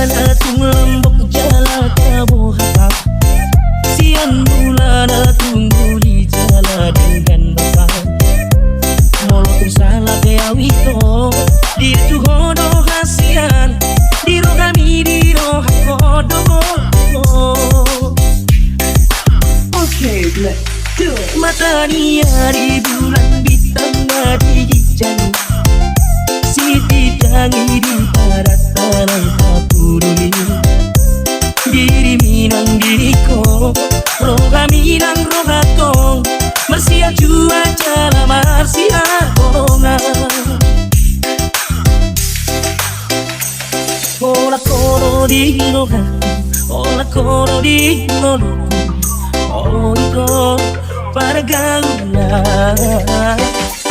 bulan atung lembok jala kamu hatap. Siang bulan tunggu di jala dengan besar. Molotun salah keawito di tu hodo hasian di rogami di roh hodo. Okay, let's do it. Matahari di bulan bintang di jauh. Siti tangi di barat tanah kapuruli. Diri minang diriku, roga minang roga kong. Marsia jua jala marsia konga. Ola kono di roga, ola kono di roga. Oh ito para gaula.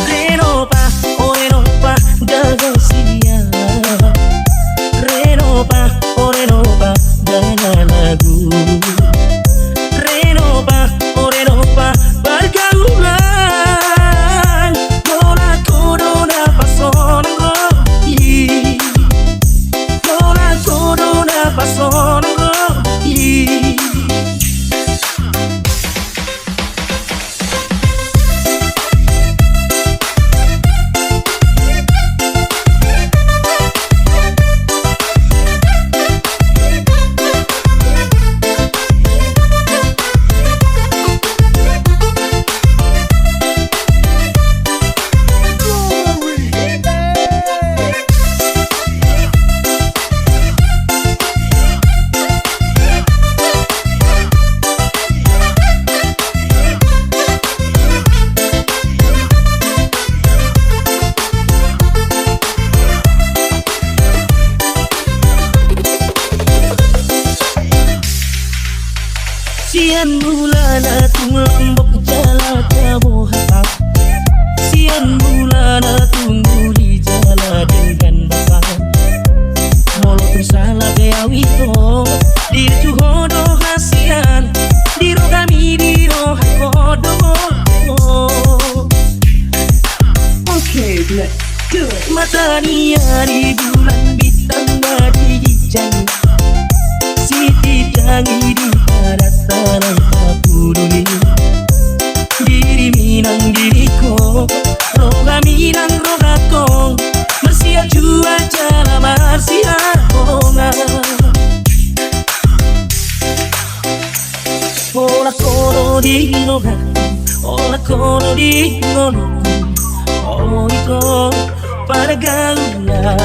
Renopa, oh renopa, gagasia. Renopa, oh renopa, gana lagu. Renopa, oh renopa, pergaulan. Mola corona pasona rohi. Mola corona pasona rohi. Siang bulan atung lembok jala kamu hatap. Siang bulan tunggu di jala dengan besar. Molotun salah keawito di tu hodo hasian di rogami di roh hodo. Okay, let's do it. Matahari di bulan bintang di jauh. Siti tangi di barat tanah kapuruli. Diri minang diriku, roga minang roga kong. Marsia jua jala marsia konga. Ola kono di roga, ola kono di roga. Oh ito para gaula.